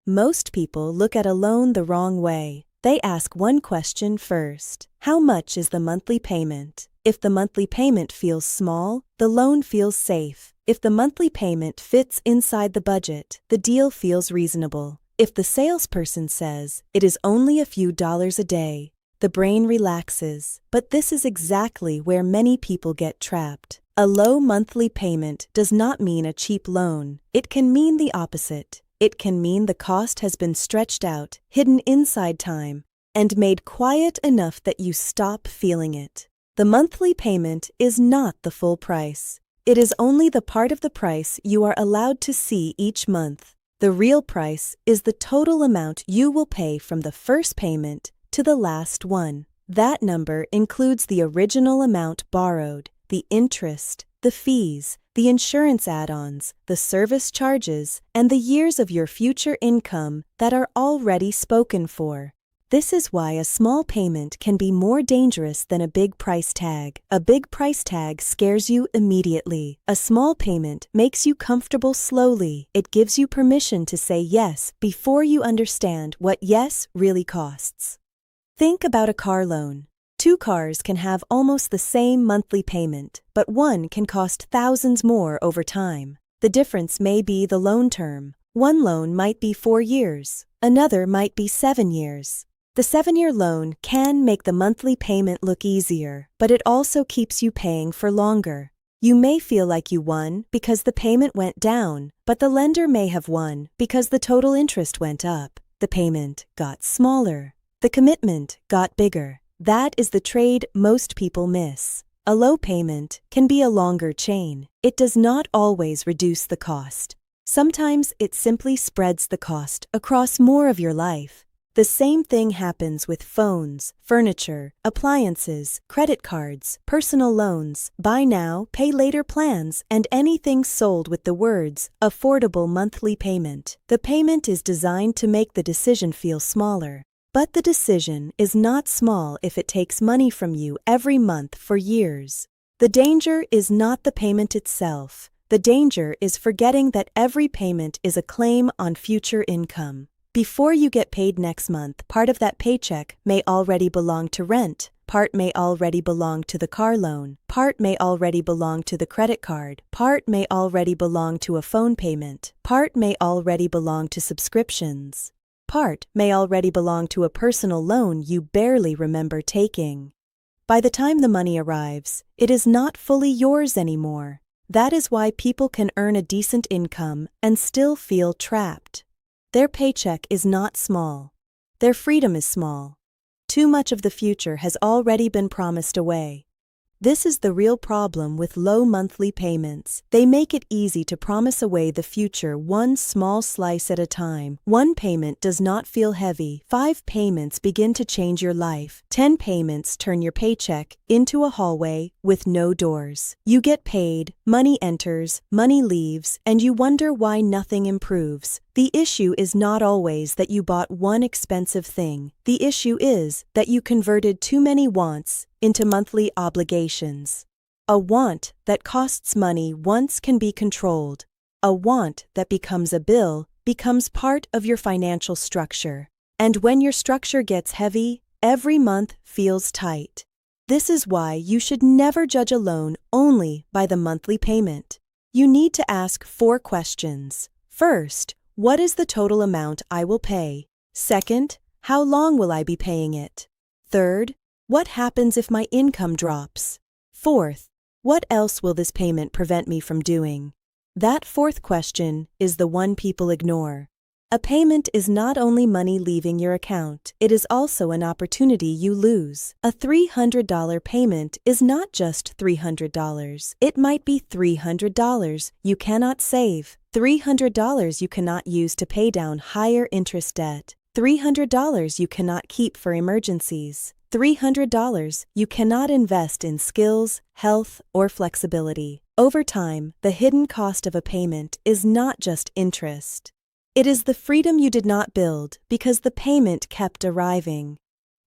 Most people look at a loan the wrong way. They ask one question first: how much is the monthly payment? If the monthly payment feels small, the loan feels safe. If the monthly payment fits inside the budget, the deal feels reasonable. If the salesperson says it is only a few dollars a day, the brain relaxes. But this is exactly where many people get trapped. A low monthly payment does not mean a cheap loan. It can mean the opposite. It can mean the cost has been stretched out, hidden inside time, and made quiet enough that you stop feeling it. The monthly payment is not the full price. It is only the part of the price you are allowed to see each month. The real price is the total amount you will pay from the first payment to the last one. That number includes the original amount borrowed, the interest, the fees, the insurance add-ons, the service charges, and the years of your future income that are already spoken for. This is why a small payment can be more dangerous than a big price tag. A big price tag scares you immediately. A small payment makes you comfortable slowly. It gives you permission to say yes before you understand what yes really costs. Think about a car loan. Two cars can have almost the same monthly payment, but one can cost thousands more over time. The difference may be the loan term. One loan might be 4 years. Another might be 7 years. The 7-year loan can make the monthly payment look easier, but it also keeps you paying for longer. You may feel like you won because the payment went down, but the lender may have won because the total interest went up. The payment got smaller. The commitment got bigger. That is the trade most people miss. A low payment can be a longer chain. It does not always reduce the cost. Sometimes it simply spreads the cost across more of your life. The same thing happens with phones, furniture, appliances, credit cards, personal loans, buy now, pay later plans, and anything sold with the words affordable monthly payment. The payment is designed to make the decision feel smaller. But the decision is not small if it takes money from you every month for years. The danger is not the payment itself. The danger is forgetting that every payment is a claim on future income. Before you get paid next month, part of that paycheck may already belong to rent, part may already belong to the car loan, part may already belong to the credit card, part may already belong to a phone payment, part may already belong to subscriptions. Part may already belong to a personal loan you barely remember taking. By the time the money arrives, it is not fully yours anymore. That is why people can earn a decent income and still feel trapped. Their paycheck is not small. Their freedom is small. Too much of the future has already been promised away. This is the real problem with low monthly payments. They make it easy to promise away the future one small slice at a time. One payment does not feel heavy. 5 payments begin to change your life. 10 payments turn your paycheck into a hallway with no doors. You get paid, money enters, money leaves, and you wonder why nothing improves. The issue is not always that you bought one expensive thing. The issue is that you converted too many wants into monthly obligations. A want that costs money once can be controlled. A want that becomes a bill becomes part of your financial structure. And when your structure gets heavy, every month feels tight. This is why you should never judge a loan only by the monthly payment. You need to ask 4 questions. First, what is the total amount I will pay? Second, how long will I be paying it? Third, what happens if my income drops? Fourth, what else will this payment prevent me from doing? That 4th question is the one people ignore. A payment is not only money leaving your account, it is also an opportunity you lose. A $300 payment is not just $300. It might be $300 you cannot save, $300 you cannot use to pay down higher interest debt, $300 you cannot keep for emergencies, $300 you cannot invest in skills, health, or flexibility. Over time, the hidden cost of a payment is not just interest. It is the freedom you did not build because the payment kept arriving.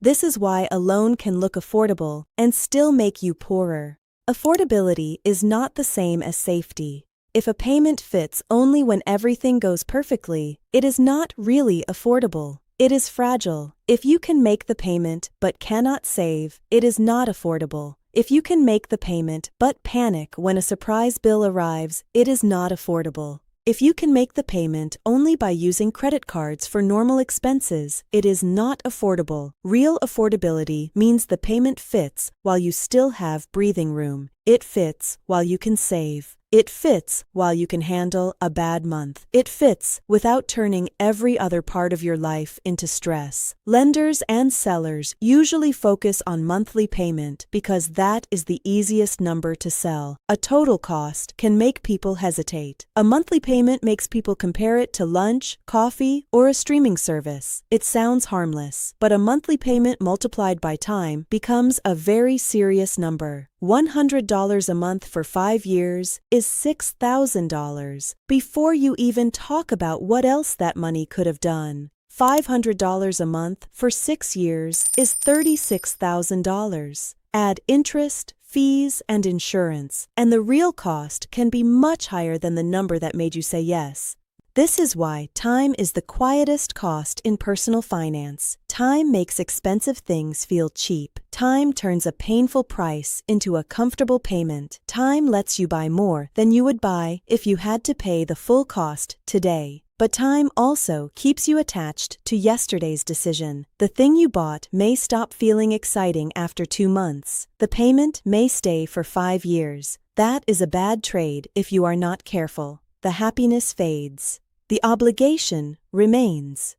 This is why a loan can look affordable and still make you poorer. Affordability is not the same as safety. If a payment fits only when everything goes perfectly, it is not really affordable. It is fragile. If you can make the payment but cannot save, it is not affordable. If you can make the payment but panic when a surprise bill arrives, it is not affordable. If you can make the payment only by using credit cards for normal expenses, it is not affordable. Real affordability means the payment fits while you still have breathing room. It fits while you can save. It fits while you can handle a bad month. It fits without turning every other part of your life into stress. Lenders and sellers usually focus on monthly payment because that is the easiest number to sell. A total cost can make people hesitate. A monthly payment makes people compare it to lunch, coffee, or a streaming service. It sounds harmless, but a monthly payment multiplied by time becomes a very serious number. $100 a month for 5 years is $6,000 before you even talk about what else that money could have done. $500 a month for 6 years is $36,000. Add interest, fees, and insurance, and the real cost can be much higher than the number that made you say yes. This is why time is the quietest cost in personal finance. Time makes expensive things feel cheap. Time turns a painful price into a comfortable payment. Time lets you buy more than you would buy if you had to pay the full cost today. But time also keeps you attached to yesterday's decision. The thing you bought may stop feeling exciting after 2 months. The payment may stay for 5 years. That is a bad trade if you are not careful. The happiness fades. The obligation remains.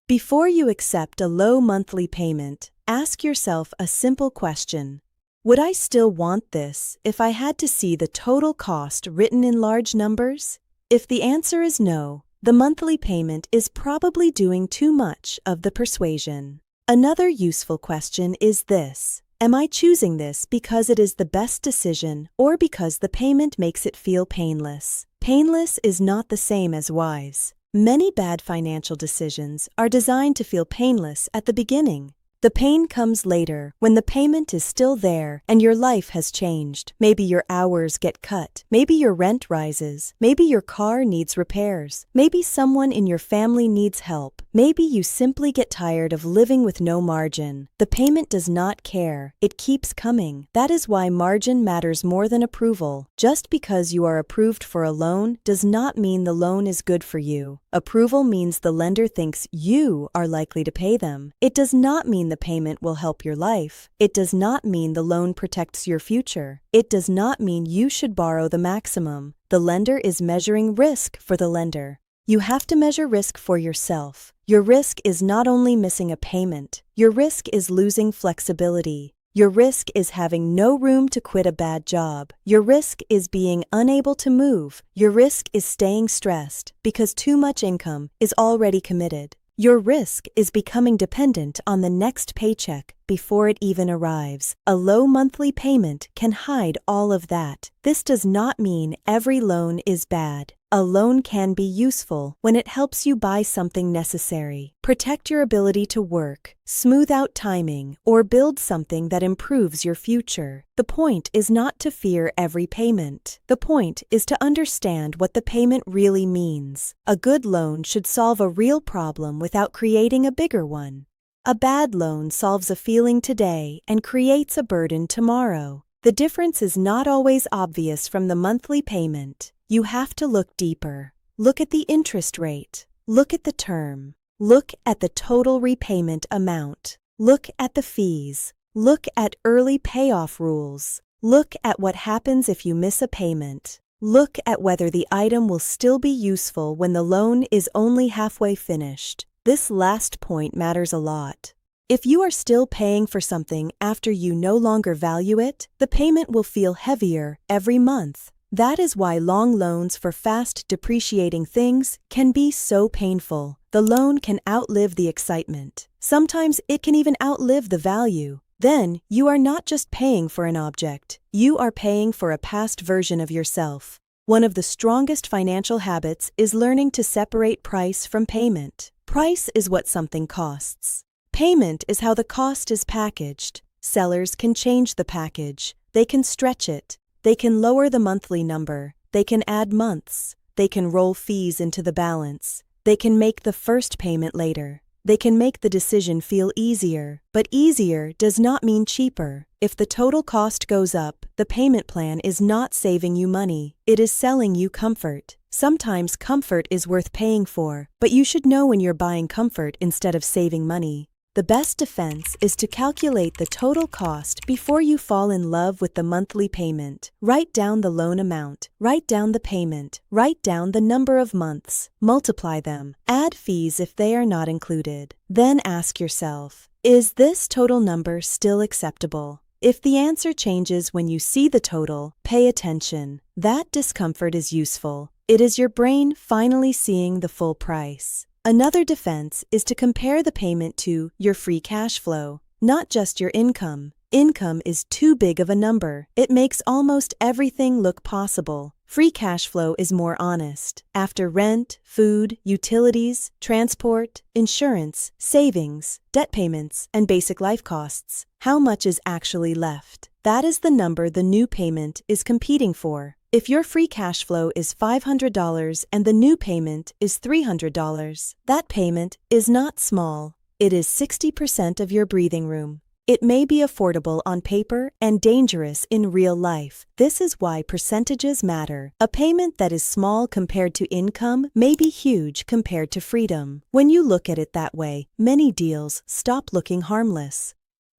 Before you accept a low monthly payment, ask yourself a simple question. Would I still want this if I had to see the total cost written in large numbers? If the answer is no, the monthly payment is probably doing too much of the persuasion. Another useful question is this: am I choosing this because it is the best decision or because the payment makes it feel painless? Painless is not the same as wise. Many bad financial decisions are designed to feel painless at the beginning. The pain comes later, when the payment is still there and your life has changed. Maybe your hours get cut. Maybe your rent rises. Maybe your car needs repairs. Maybe someone in your family needs help. Maybe you simply get tired of living with no margin. The payment does not care. It keeps coming. That is why margin matters more than approval. Just because you are approved for a loan does not mean the loan is good for you. Approval means the lender thinks you are likely to pay them. It does not mean the payment will help your life. It does not mean the loan protects your future. It does not mean you should borrow the maximum. The lender is measuring risk for the lender. You have to measure risk for yourself. Your risk is not only missing a payment. Your risk is losing flexibility. Your risk is having no room to quit a bad job. Your risk is being unable to move. Your risk is staying stressed because too much income is already committed. Your risk is becoming dependent on the next paycheck before it even arrives. A low monthly payment can hide all of that. This does not mean every loan is bad. A loan can be useful when it helps you buy something necessary, protect your ability to work, smooth out timing, or build something that improves your future. The point is not to fear every payment. The point is to understand what the payment really means. A good loan should solve a real problem without creating a bigger one. A bad loan solves a feeling today and creates a burden tomorrow. The difference is not always obvious from the monthly payment. You have to look deeper. Look at the interest rate. Look at the term. Look at the total repayment amount. Look at the fees. Look at early payoff rules. Look at what happens if you miss a payment. Look at whether the item will still be useful when the loan is only halfway finished. This last point matters a lot. If you are still paying for something after you no longer value it, the payment will feel heavier every month. That is why long loans for fast depreciating things can be so painful. The loan can outlive the excitement. Sometimes it can even outlive the value. Then you are not just paying for an object. You are paying for a past version of yourself. One of the strongest financial habits is learning to separate price from payment. Price is what something costs. Payment is how the cost is packaged. Sellers can change the package. They can stretch it. They can lower the monthly number. They can add months. They can roll fees into the balance. They can make the first payment later. They can make the decision feel easier, but easier does not mean cheaper. If the total cost goes up, the payment plan is not saving you money, it is selling you comfort. Sometimes comfort is worth paying for, but you should know when you're buying comfort instead of saving money. The best defense is to calculate the total cost before you fall in love with the monthly payment. Write down the loan amount, write down the payment, write down the number of months, multiply them, add fees if they are not included. Then ask yourself, is this total number still acceptable? If the answer changes when you see the total, pay attention. That discomfort is useful. It is your brain finally seeing the full price. Another defense is to compare the payment to your free cash flow, not just your income. Income is too big of a number. It makes almost everything look possible. Free cash flow is more honest. After rent, food, utilities, transport, insurance, savings, debt payments, and basic life costs, how much is actually left? That is the number the new payment is competing for. If your free cash flow is $500 and the new payment is $300, that payment is not small. It is 60% of your breathing room. It may be affordable on paper and dangerous in real life. This is why percentages matter. A payment that is small compared to income may be huge compared to freedom. When you look at it that way, many deals stop looking harmless.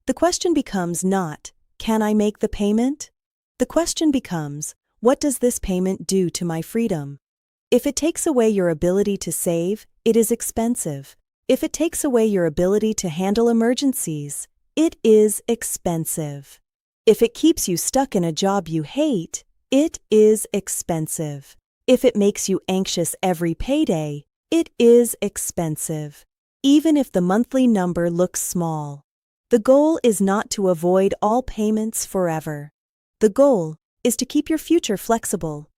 The question becomes not, can I make the payment? The question becomes, what does this payment do to my freedom? If it takes away your ability to save, it is expensive. If it takes away your ability to handle emergencies, it is expensive. If it keeps you stuck in a job you hate, it is expensive. If it makes you anxious every payday, it is expensive. Even if the monthly number looks small. The goal is not to avoid all payments forever. The goal is to keep your future flexible.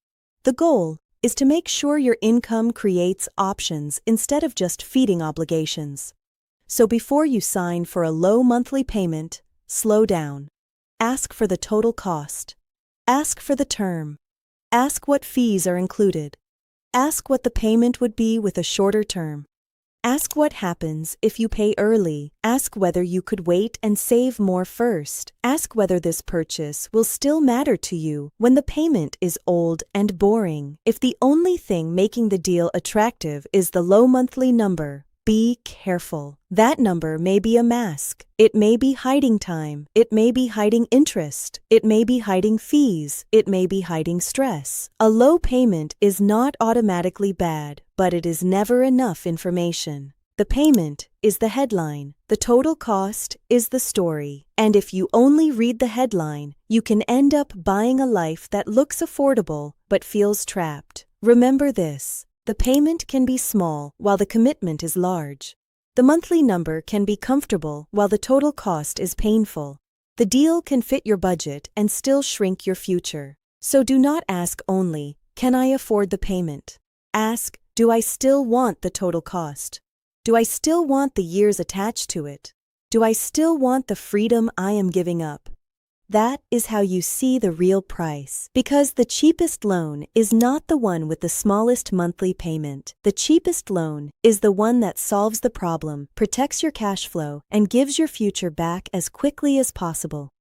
The goal is to make sure your income creates options instead of just feeding obligations. So before you sign for a low monthly payment, slow down. Ask for the total cost. Ask for the term. Ask what fees are included. Ask what the payment would be with a shorter term. Ask what happens if you pay early. Ask whether you could wait and save more first. Ask whether this purchase will still matter to you when the payment is old and boring. If the only thing making the deal attractive is the low monthly number, be careful. That number may be a mask. It may be hiding time. It may be hiding interest. It may be hiding fees. It may be hiding stress. A low payment is not automatically bad, but it is never enough information. The payment is the headline. The total cost is the story. And if you only read the headline, you can end up buying a life that looks affordable but feels trapped. Remember this. The payment can be small while the commitment is large. The monthly number can be comfortable while the total cost is painful. The deal can fit your budget and still shrink your future. So do not ask only, can I afford the payment? Ask, do I still want the total cost? Do I still want the years attached to it? Do I still want the freedom I am giving up? That is how you see the real price. Because the cheapest loan is not the one with the smallest monthly payment. The cheapest loan is the one that solves the problem, protects your cash flow, and gives your future back as quickly as possible.